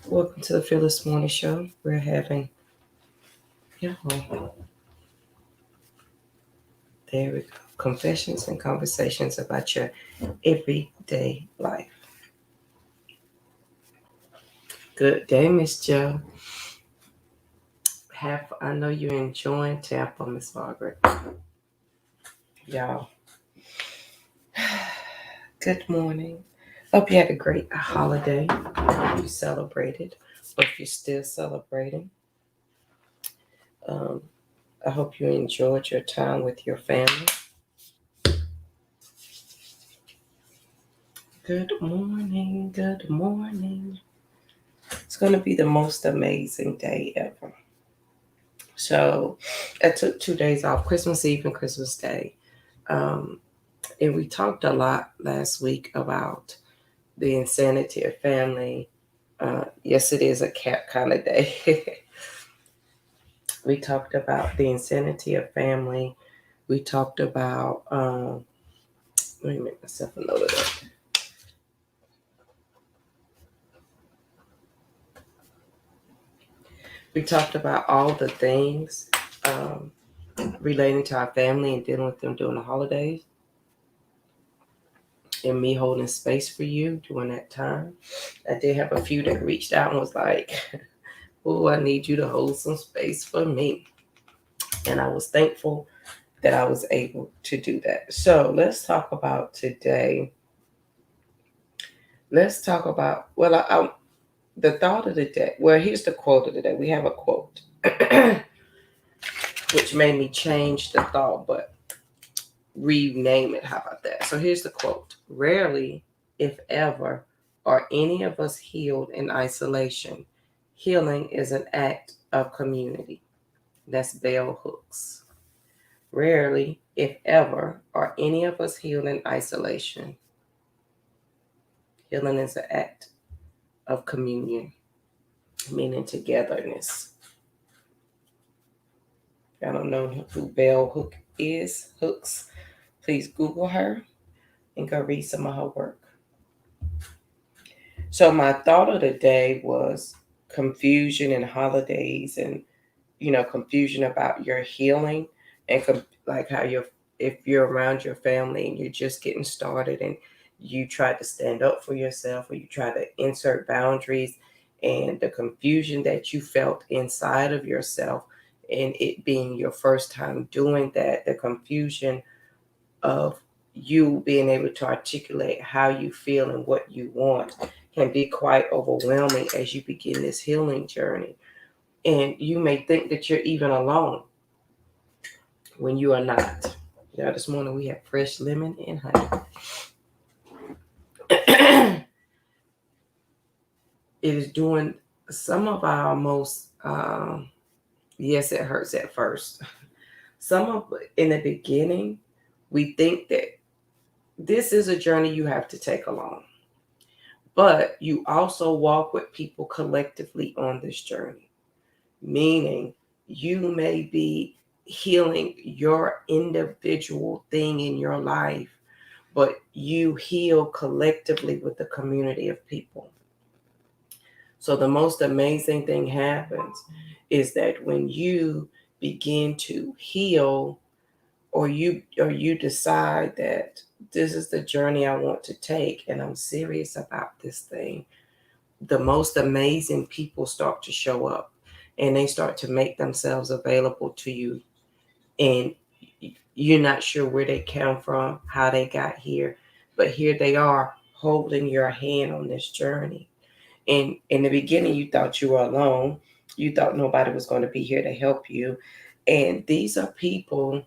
Welcome to the Phyllis Morning Show. We're having, there we go, confessions and conversations about your everyday life. Good day, Miss Joe. I know you're enjoying Tampa, Miss Margaret. Y'all, good morning. Hope you had a great holiday. Hope you celebrated, or if you're still celebrating. Um, I hope you enjoyed your time with your family. Good morning. Good morning. It's going to be the most amazing day ever. So I took 2 days off, Christmas Eve and Christmas Day. Um, and we talked a lot last week about the insanity of family. Yes, it is a cat kind of day. We talked about the insanity of family. We talked about, let me make myself a note of that. We talked about all the things relating to our family and dealing with them during the holidays, and me holding space for you during that time. I did have a few that reached out and was like, oh, I need you to hold some space for me. And I was thankful that I was able to do that. So let's talk about today. Let's talk about, the thought of the day. Well, here's the quote of the day. We have a quote, which made me change the thought, but rename it. How about that? So here's the quote. Rarely, if ever, are any of us healed in isolation. Healing is an act of community. That's Belle Hooks. Rarely, if ever, are any of us healed in isolation. Healing is an act of communion, meaning togetherness. I don't know who Belle Hook is. Hooks. Please Google her and go read some of her work. So my thought of the day was confusion and holidays, and confusion about your healing, and like how if you're around your family and you're just getting started and you try to stand up for yourself, or you try to insert boundaries, and the confusion that you felt inside of yourself, and it being your first time doing that, the confusion of you being able to articulate how you feel and what you want can be quite overwhelming as you begin this healing journey. And you may think that you're even alone when you are not. This morning we have fresh lemon and honey. It is doing some of our most, yes, it hurts at first. Some of in the beginning, we think that this is a journey you have to take alone. But you also walk with people collectively on this journey, meaning you may be healing your individual thing in your life, but you heal collectively with the community of people. So the most amazing thing happens is that when you begin to heal, or you decide that this is the journey I want to take and I'm serious about this thing, the most amazing people start to show up, and they start to make themselves available to you, and you're not sure where they come from, how they got here, but here they are holding your hand on this journey. And in the beginning, you thought you were alone. You thought nobody was going to be here to help you. And these are people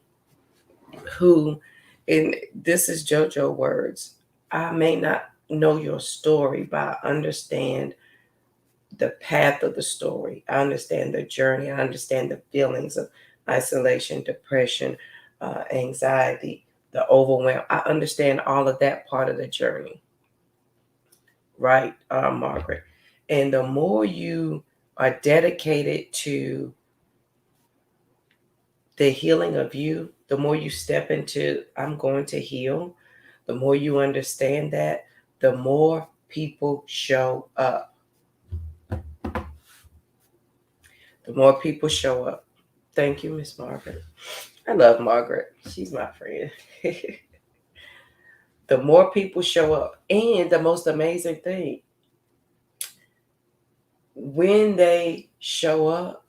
who, and this is JoJo words, I may not know your story, but I understand the path of the story. I understand the journey. I understand the feelings of isolation, depression, anxiety, the overwhelm. I understand all of that part of the journey, right, Margaret? And the more you are dedicated to the healing of you, the more you step into, I'm going to heal, the more you understand that, the more people show up. The more people show up. Thank you, Miss Margaret. I love Margaret. She's my friend. The more people show up. And the most amazing thing, when they show up,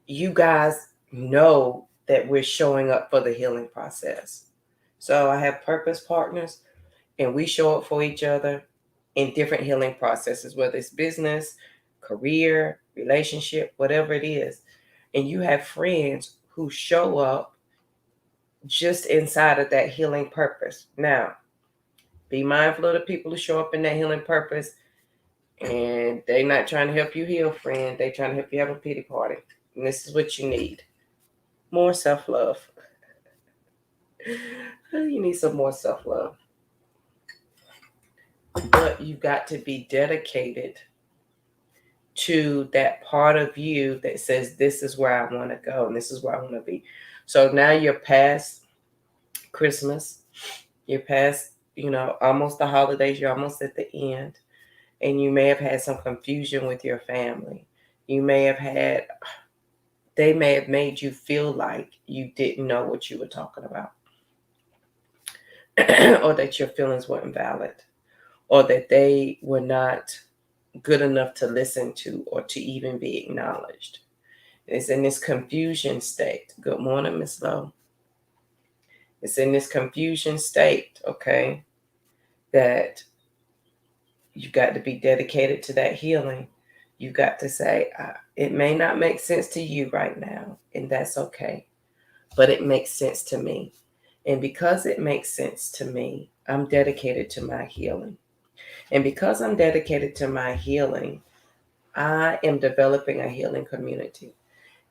you guys know that we're showing up for the healing process. So I have purpose partners, and we show up for each other in different healing processes, whether it's business, career, relationship, whatever it is. And you have friends who show up just inside of that healing purpose. Now, be mindful of the people who show up in that healing purpose, and they not trying to help you heal, friend. They trying to help you have a pity party. And this is what you need. More self-love. You need some more self-love. But you've got to be dedicated to that part of you that says, this is where I want to go and this is where I want to be. So now you're past Christmas. You're past, almost the holidays. You're almost at the end. And you may have had some confusion with your family. You may have had, they may have made you feel like you didn't know what you were talking about. Or that your feelings weren't valid. Or that they were not good enough to listen to or to even be acknowledged. It's in this confusion state. Good morning, Miss Lowe. It's in this confusion state, okay, that you've got to be dedicated to that healing. You've got to say, it may not make sense to you right now, and that's okay, but it makes sense to me. And because it makes sense to me, I'm dedicated to my healing. And because I'm dedicated to my healing, I am developing a healing community.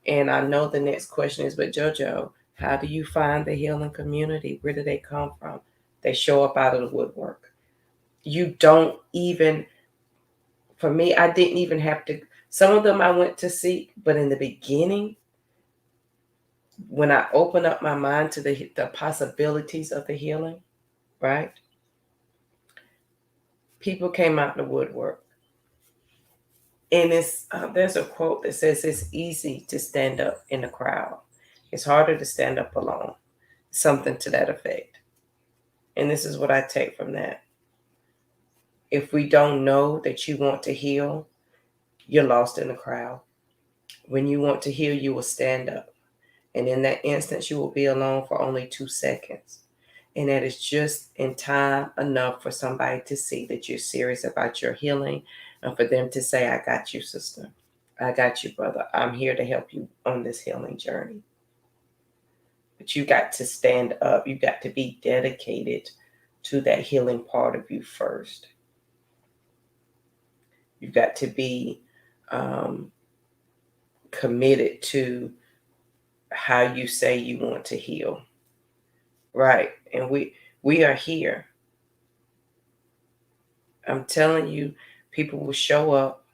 And I know the next question is, but JoJo, how do you find the healing community? Where do they come from? They show up out of the woodwork. You don't even, for me, I didn't even have to, some of them I went to seek, but in the beginning, when I opened up my mind to the possibilities of the healing, right? People came out the woodwork. And there's a quote that says it's easy to stand up in the crowd. It's harder to stand up alone. Something to that effect. And this is what I take from that. If we don't know that you want to heal, you're lost in the crowd. When you want to heal, you will stand up. And in that instance, you will be alone for only 2 seconds. And that is just in time enough for somebody to see that you're serious about your healing and for them to say, I got you, sister. I got you, brother. I'm here to help you on this healing journey. But you got to stand up. You got to be dedicated to that healing part of you first. You've got to be committed to how you say you want to heal. Right. And we are here. I'm telling you, people will show up.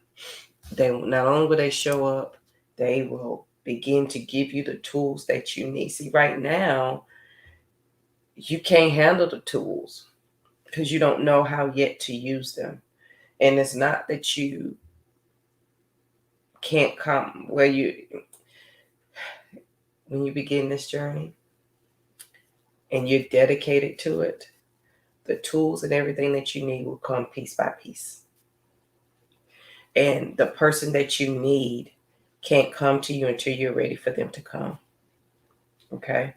They not only will they show up, they will begin to give you the tools that you need. See, right now, you can't handle the tools because you don't know how yet to use them. And it's not that you can't come when you begin this journey and you're dedicated to it, the tools and everything that you need will come piece by piece. And the person that you need can't come to you until you're ready for them to come. Okay?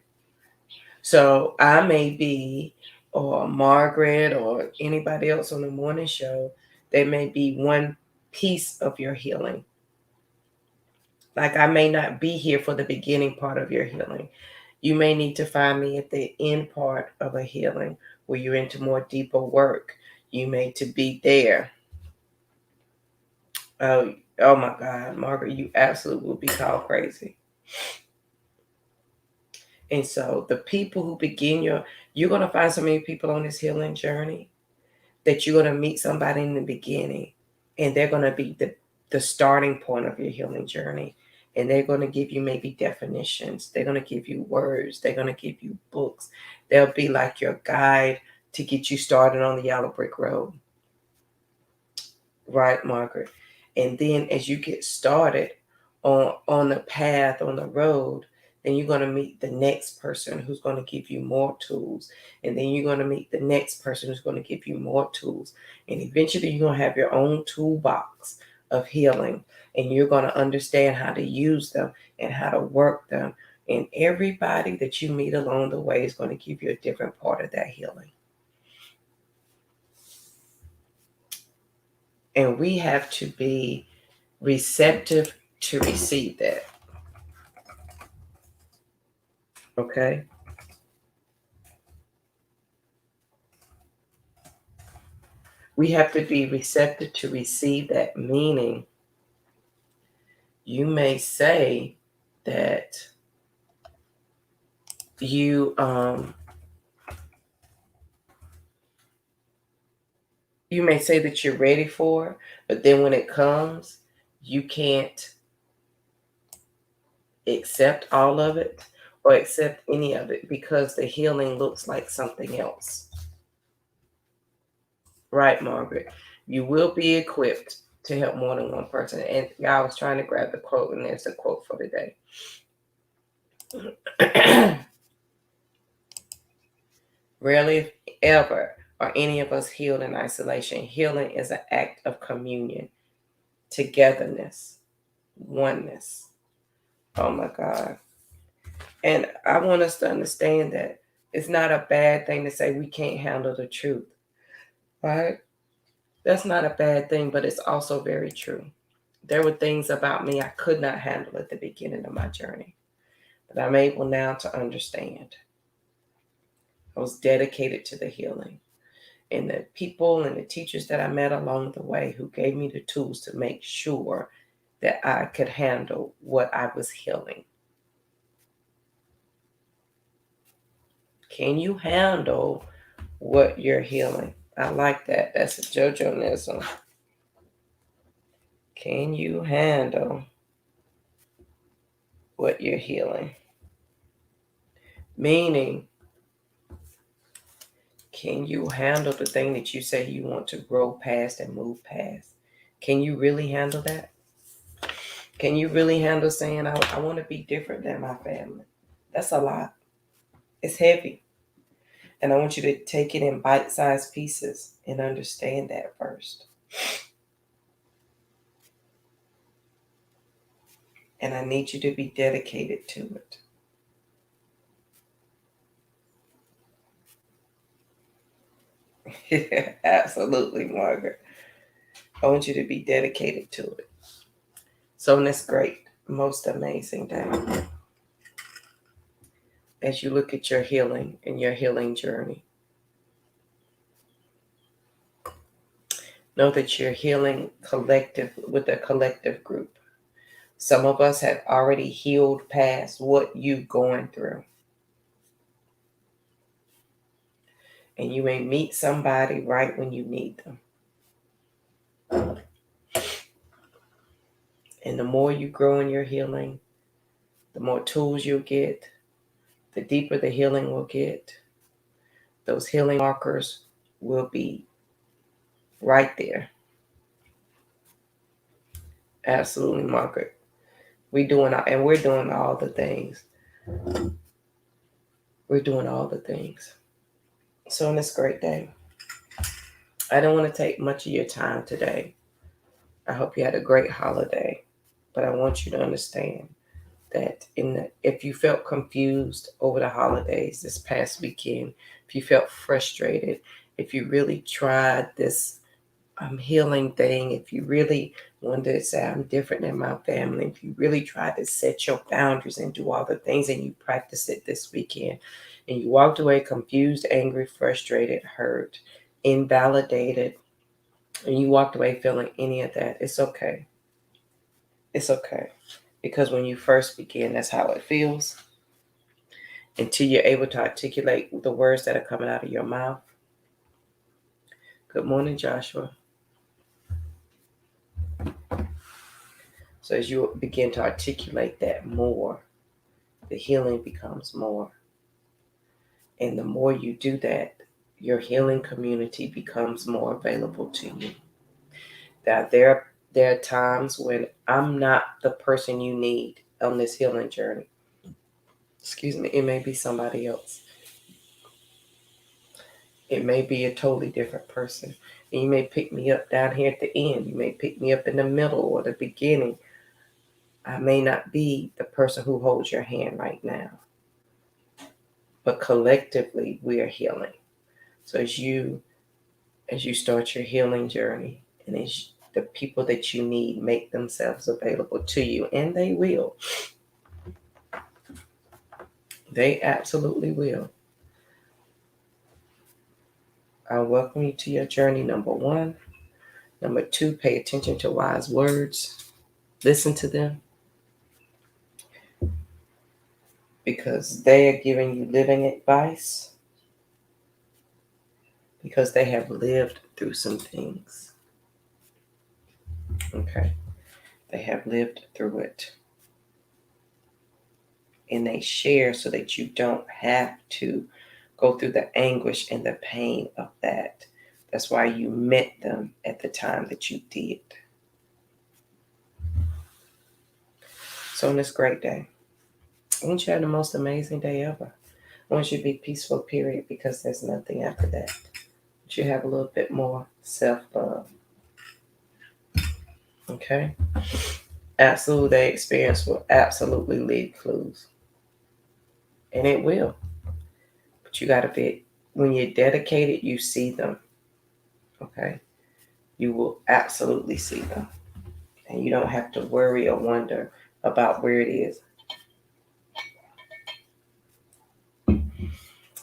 So I may be, or Margaret, or anybody else on the morning show, they may be one piece of your healing. Like I may not be here for the beginning part of your healing. You may need to find me at the end part of a healing where you're into more deeper work. You may to be there. Oh my God, Margaret, you absolutely will be called crazy. And so the people who begin you're going to find so many people on this healing journey that you're going to meet somebody in the beginning and they're going to be the starting point of your healing journey. And they're going to give you maybe definitions. They're going to give you words. They're going to give you books. They'll be like your guide to get you started on the yellow brick road. Right, Margaret? And then as you get started on the path, on the road, then you're going to meet the next person who's going to give you more tools. And then you're going to meet the next person who's going to give you more tools. And eventually you're going to have your own toolbox of healing. And you're going to understand how to use them and how to work them. And everybody that you meet along the way is going to give you a different part of that healing. And we have to be receptive to receive that. Okay? We have to be receptive to receive that, meaning you may say that you you may say that you're ready for it, but then when it comes, you can't accept all of it or accept any of it because the healing looks like something else. Right, Margaret? You will be equipped to help more than one person. And I was trying to grab the quote, and there's the quote for today. Rarely, if ever, are any of us healed in isolation. Healing is an act of communion, togetherness, oneness. Oh my God. And I want us to understand that it's not a bad thing to say we can't handle the truth, right? That's not a bad thing, but it's also very true. There were things about me I could not handle at the beginning of my journey, but I'm able now to understand. I was dedicated to the healing. And the people and the teachers that I met along the way who gave me the tools to make sure that I could handle what I was healing. Can you handle what you're healing? I like that. That's a jojonism. Can you handle what you're healing? Meaning, can you handle the thing that you say you want to grow past and move past? Can you really handle that? Can you really handle saying, I want to be different than my family? That's a lot. It's heavy. And I want you to take it in bite-sized pieces and understand that first. And I need you to be dedicated to it. Absolutely, Margaret. I want you to be dedicated to it. So on this great, most amazing day, as you look at your healing and your healing journey, know that you're healing collective with a collective group. Some of us have already healed past what you're going through. And you may meet somebody right when you need them. And the more you grow in your healing, the more tools you'll get, the deeper the healing will get. Those healing markers will be right there. Absolutely, Margaret. We're doing all the things. We're doing all the things. So on this great day, I don't want to take much of your time today. I hope you had a great holiday. But I want you to understand that if you felt confused over the holidays this past weekend, if you felt frustrated, if you really tried this healing thing, if you really wanted to say I'm different than my family, if you really tried to set your boundaries and do all the things and you practiced it this weekend and you walked away confused, angry, frustrated, hurt, invalidated, and you walked away feeling any of that, it's okay. It's okay. Because when you first begin, that's how it feels. Until you're able to articulate the words that are coming out of your mouth. Good morning, Joshua. So as you begin to articulate that more, the healing becomes more. And the more you do that, your healing community becomes more available to you. There There are times when I'm not the person you need on this healing journey. Excuse me, it may be somebody else. It may be a totally different person. And you may pick me up down here at the end. You may pick me up in the middle or the beginning. I may not be the person who holds your hand right now. But collectively we are healing. So as you start your healing journey, and as the people that you need make themselves available to you, and they will. They absolutely will. I welcome you to your journey, number 1. Number 2, pay attention to wise words. Listen to them, because they are giving you living advice, because they have lived through some things. Okay? They have lived through it. And they share so that you don't have to go through the anguish and the pain of that. That's why you met them at the time that you did. So on this great day, I want you to have the most amazing day ever. I want you to be peaceful, period, because there's nothing after that. But you have a little bit more self-love. Okay? Absolute day experience will absolutely leave clues. And it will. But you got to be, when you're dedicated, you see them. Okay? You will absolutely see them. And you don't have to worry or wonder about where it is.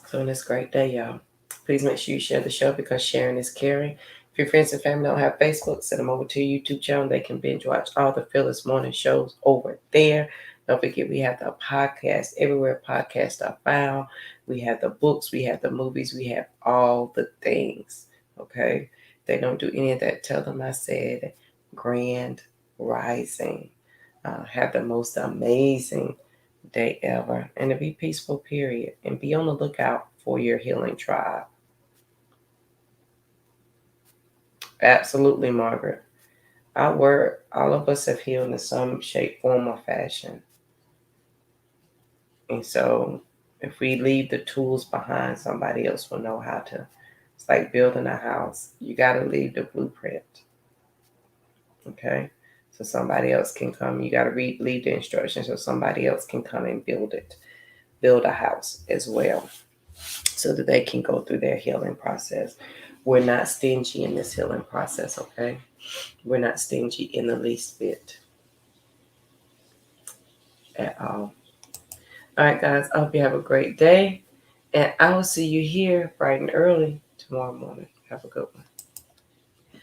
So on this great day, y'all, please make sure you share the show, because sharing is caring. If your friends and family don't have Facebook, send them over to your YouTube channel. They can binge watch all the Phyllis Morning shows over there. Don't forget, we have the podcast everywhere podcasts are found. We have the books, we have the movies, we have all the things. Okay? If they don't do any of that, tell them I said grand rising. Have the most amazing day ever, and to be peaceful, period. And be on the lookout for your healing tribe. Absolutely, Margaret. All of us have healed in some shape, form, or fashion. And so if we leave the tools behind, somebody else will know how to. It's like building a house. You got to leave the blueprint. Okay? So somebody else can come. You got to leave the instructions so somebody else can come and build it. Build a house as well, so that they can go through their healing process. We're not stingy in this healing process, okay? We're not stingy in the least bit at all. All right, guys, I hope you have a great day, and I will see you here bright and early tomorrow morning. Have a good one.